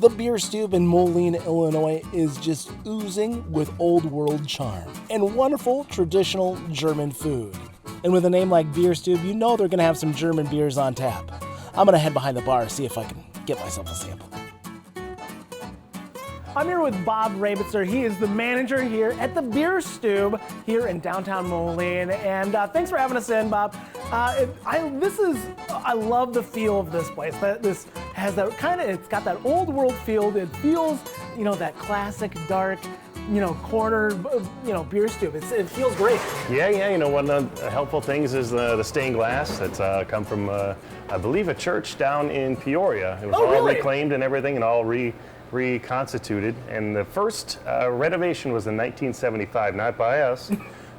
The Bier Stube in Moline, Illinois is just oozing with old world charm and wonderful traditional German food. And with a name like Bier Stube, you know they're going to have some German beers on tap. I'm going to head behind the bar, see if I can get myself a sample. I'm here with Rob Rebitzer. He is the manager here at the Bier Stube here in downtown Moline. And thanks for having us in, Bob. I love the feel of this place. This has that it's got that old world feel. It feels, that classic dark, corner, Bier Stube. It feels great. Yeah. One of the helpful things is the stained glass that's come from, I believe, a church down in Peoria. It was all really? reclaimed and everything, and all reconstituted. And the first renovation was in 1975, not by us,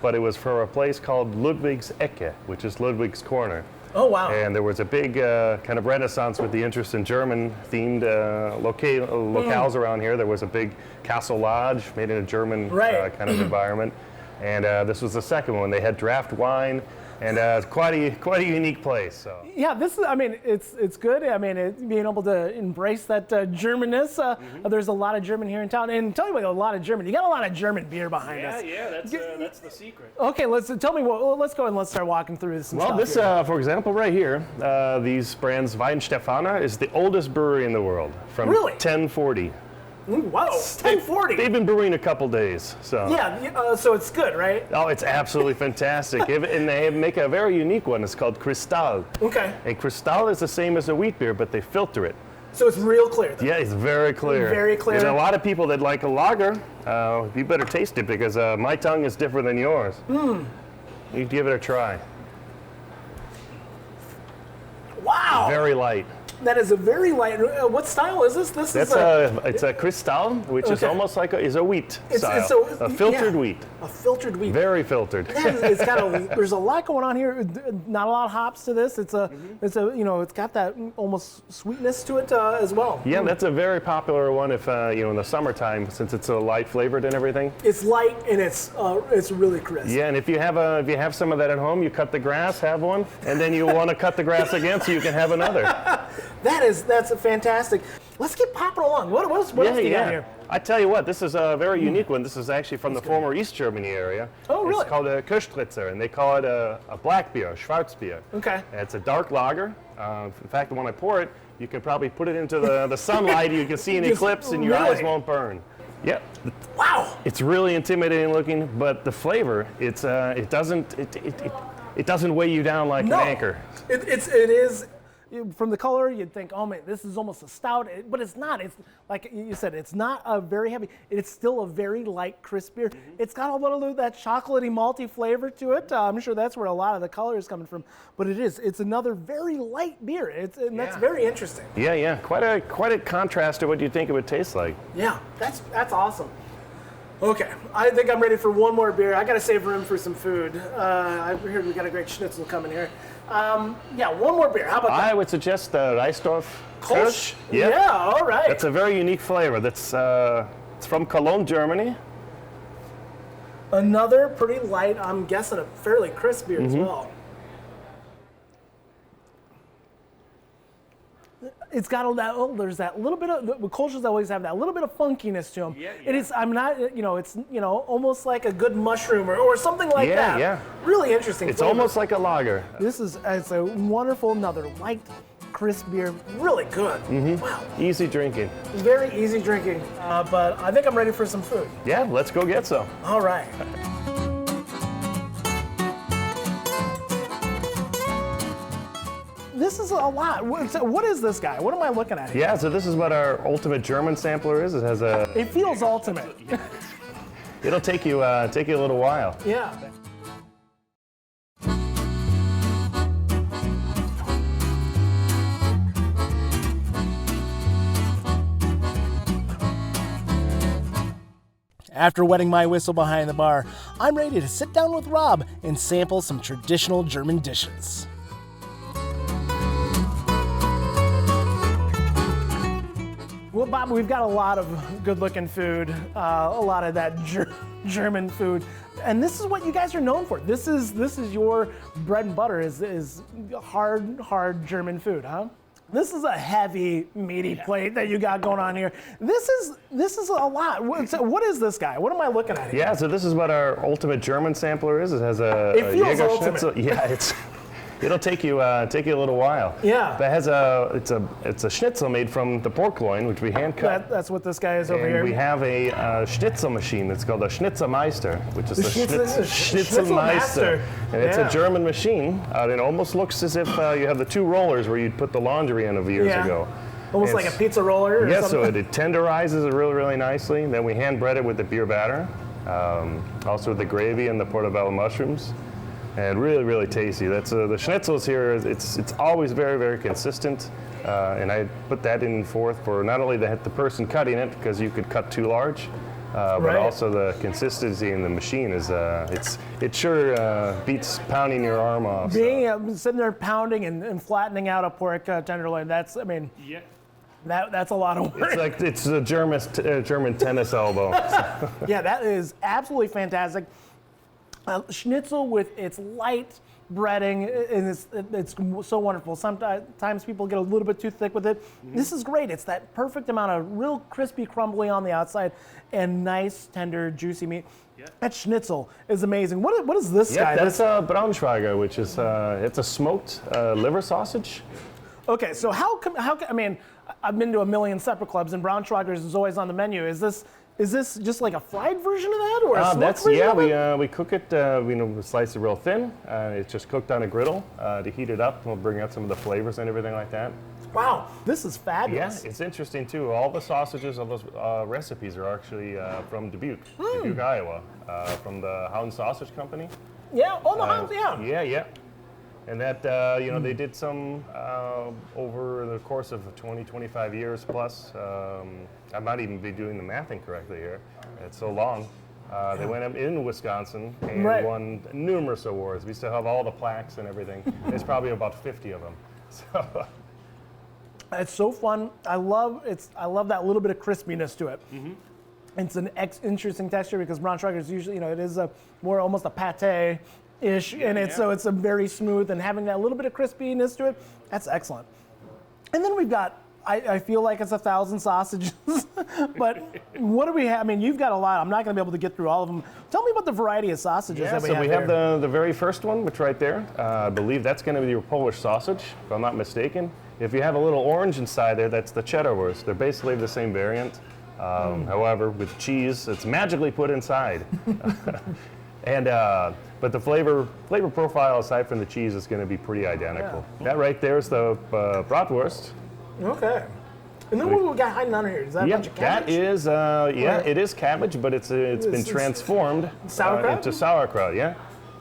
but it was for a place called Ludwig's Ecke, which is Ludwig's Corner. Oh, wow. And there was a big kind of renaissance with the interest in German-themed locales around here. There was a big castle lodge made in a German kind of environment. And this was the second one. They had draft wine, and quite a unique place. So. Yeah, it's good. Being able to embrace that Germanness. There's a lot of German here in town, and tell me about a lot of German. You got a lot of German beer behind us. Yeah, that's the secret. Okay, let's go and let's start walking through this. Well, this, for example, right here, these brands Weihenstephaner is the oldest brewery in the world from 1040. Wow, 1040. They've been brewing a couple days, so. Yeah, so it's good, right? Oh, it's absolutely fantastic. And they make a very unique one. It's called Cristal. Okay. And Cristal is the same as a wheat beer, but they filter it. So it's real clear, though. Yeah, it's very clear. Very clear. There's a lot of people that like a lager. You better taste it because my tongue is different than yours. You give it a try. Wow. Very light. That is a very light. What style is this? It's a Cristal, which is almost like a wheat style. A filtered wheat. A filtered wheat. Very filtered. It's got there's a lot going on here. Not a lot of hops to this. It's got that almost sweetness to it as well. Yeah, that's a very popular one if in the summertime, since it's so light flavored and everything. It's light and it's really crisp. Yeah, and if you have some of that at home, you cut the grass, have one, and then you want to cut the grass again so you can have another. That's fantastic. Let's keep popping along. What else do you got here? I tell you what, this is a very unique one. This is actually from the former East Germany area. Oh, really? It's called a Köstritzer, and they call it a black beer, a Schwarzbier. Okay. And it's a dark lager. In fact, when I pour it, you can probably put it into the sunlight. You can see an eclipse, and your eyes won't burn. Yep. Wow. It's really intimidating looking, but the flavor, it doesn't weigh you down like an anchor. It is. From the color, you'd think, oh man, this is almost a stout, but it's not. It's like you said, it's not a very heavy. It's still a very light, crisp beer. It's got a little of that chocolatey, malty flavor to it. I'm sure that's where a lot of the color is coming from. But it's another very light beer. That's very interesting. Yeah. Quite a contrast to what you'd think it would taste like. Yeah, that's awesome. Okay, I think I'm ready for one more beer. I got to save room for some food. I heard we got a great schnitzel coming here. One more beer. How about that? I would suggest the Ricedorff Crush. Yeah, all right. That's a very unique flavor. That's it's from Cologne, Germany. Another pretty light, I'm guessing a fairly crisp beer as well. It's got there's that little bit of, the Kolsch's always have that little bit of funkiness to them. Yeah. It is, it's almost like a good mushroom or something like that. Yeah. Really interesting It's flavor. Almost like a lager. It's a wonderful, another light, crisp beer. Really good. Wow. Easy drinking. Very easy drinking. But I think I'm ready for some food. Yeah, let's go get some. All right. This is a lot. What is this guy? What am I looking at here? Yeah, so this is what our ultimate German sampler is. It has a. It feels ultimate. It'll take you a little while. Yeah. After wetting my whistle behind the bar, I'm ready to sit down with Rob and sample some traditional German dishes. Well, Bob, we've got a lot of good-looking food, a lot of that German food, and this is what you guys are known for. This is your bread and butter is hard German food, huh? This is a heavy, meaty plate that you got going on here. This is a lot. What is this guy? What am I looking at here? Yeah, so this is what our ultimate German sampler is. It has a feels Jäger ultimate. Schnitzel. Yeah, it'll take you a little while. Yeah. That has it's a schnitzel made from the pork loin, which we hand cut. That's what this guy is over And here. we have a schnitzel machine that's called a Schnitzelmeister, which is the Schnitzelmeister. And it's Yeah. a German machine. It almost looks as if you have the two rollers where you'd put the laundry in of years ago. Almost like a pizza roller or yeah, something. so it tenderizes it really, really nicely. Then we hand bread it with the beer batter, also with the gravy and the portobello mushrooms. And really, really tasty. That's the schnitzels here. It's always very, very consistent, and I put that in forth for not only the person cutting it, because you could cut too large, but also the consistency in the machine is it sure beats pounding your arm off. Being sitting there pounding and flattening out a pork tenderloin. That's a lot of work. It's a German tennis elbow. Yeah, that is absolutely fantastic. Schnitzel with its light breading, and it's so wonderful. Sometimes people get a little bit too thick with it. This is great. It's that perfect amount of real crispy, crumbly on the outside, and nice, tender, juicy meat. That schnitzel is amazing. What is this guy? That's a Braunschweiger, which is it's a smoked liver sausage. Okay, so how come? I mean, I've been to a million supper clubs, and Braunschweigers is always on the menu. Is this just like a fried version of that, or a smoked version of it? We cook it. We slice it real thin. It's just cooked on a griddle to heat it up. We'll bring out some of the flavors and everything like that. Wow, this is fabulous. Yeah, it's interesting too. All the sausages, all those recipes are actually from Dubuque, Iowa, from the Hound Sausage Company. Yeah, the Hounds, yeah. Yeah. And that, they did some over the course of 20, 25 years plus. I might even be doing the math incorrectly here. It's so long. They went up in Wisconsin and won numerous awards. We still have all the plaques and everything. There's probably about 50 of them. So. It's so fun. I love that little bit of crispiness to it. It's an interesting texture because Braunschweiger is usually, it is more almost a pate-ish, so it's a very smooth, and having that little bit of crispiness to it, that's excellent. And then we've got, I feel like it's 1,000 sausages, but what do we have? I mean, you've got a lot. I'm not going to be able to get through all of them. Tell me about the variety of sausages that we have. So we have the very first one, which right there. I believe that's going to be your Polish sausage, if I'm not mistaken. If you have a little orange inside there, that's the cheddar wurst. They're basically the same variant. However, with cheese, it's magically put inside. But the flavor profile, aside from the cheese, is going to be pretty identical. Yeah. That right there is the bratwurst. Okay. And then what we got hiding under here? Is that a bunch of cabbage? That is, it is cabbage, but it's been transformed into sauerkraut, yeah.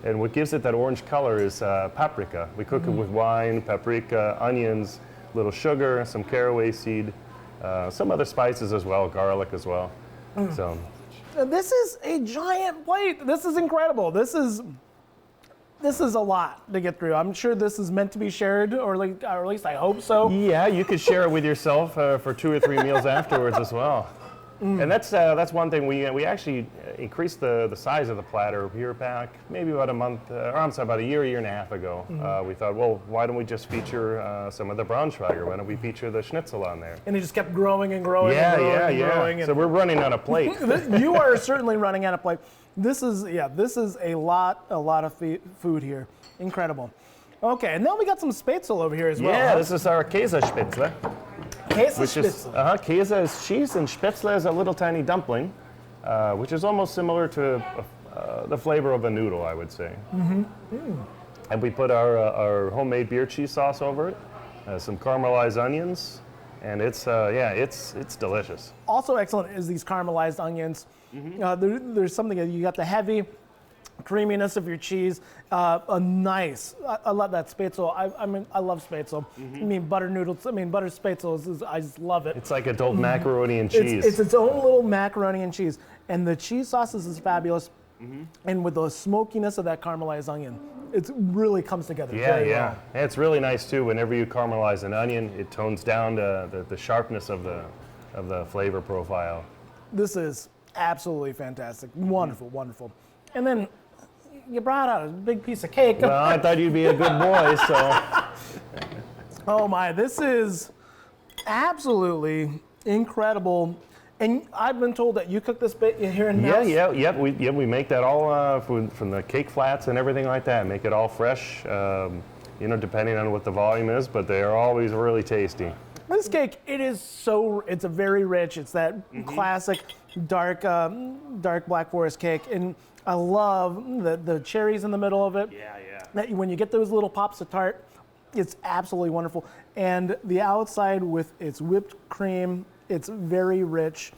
And what gives it that orange color is paprika. We cook it with wine, paprika, onions, little sugar, some caraway seed, some other spices as well, garlic as well. So. This is a giant plate. This is incredible. This is a lot to get through. I'm sure this is meant to be shared, or at least I hope so. Yeah, you could share it with yourself for 2 or 3 meals afterwards as well. And that's one thing. We actually increased the size of the platter here back maybe about about a year and a half ago. We thought, well, why don't we just feature some of the Braunschweiger? Why don't we feature the schnitzel on there? And it just kept growing and growing. Yeah. So we're running out of plate. You are certainly running out of plate. This is a lot of food here. Incredible. Okay, and then we got some spaetzle over here as well. Yeah, this is our Käsespätzle. Käsespätzle. Käse is cheese and spätzle is a little tiny dumpling, which is almost similar to the flavor of a noodle, I would say. And we put our homemade beer cheese sauce over it, some caramelized onions, and it's delicious. Also excellent is these caramelized onions. There's something that you got the heavy creaminess of your cheese, I love that spaetzle. I love spaetzle. I mean, butter noodles. I mean, butter spaetzle I just love it. It's like adult macaroni and cheese. It's its own little macaroni and cheese, and the cheese sauces is fabulous. And with the smokiness of that caramelized onion, it really comes together. Very well. And it's really nice too. Whenever you caramelize an onion, it tones down the sharpness of the flavor profile. This is absolutely fantastic. Wonderful, wonderful. And then you brought out a big piece of cake. Well, I thought you'd be a good boy, so. Oh my, this is absolutely incredible. And I've been told that you cook this bit here in house. We make that all from the cake flats and everything like that. Make it all fresh, you know, depending on what the volume is, but they are always really tasty. This cake, it's a very rich. It's that classic dark Black Forest cake, and I love the cherries in the middle of it. That when you get those little pops of tart, it's absolutely wonderful. And the outside with its whipped cream, it's very rich,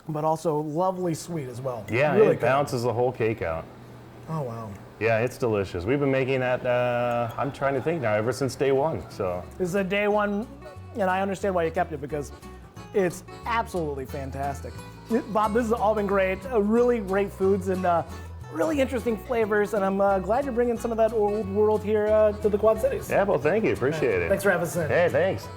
but also lovely sweet as well. Yeah, really it balances the whole cake out. Oh wow. Yeah, it's delicious. We've been making that, I'm trying to think now, ever since day one. So this is a day one, and I understand why you kept it because it's absolutely fantastic. Bob, this has all been great. Really great foods and really interesting flavors, and I'm glad you're bringing some of that old world here to the Quad Cities. Yeah, well, thank you. Appreciate it. Thanks for having us in. Hey, thanks.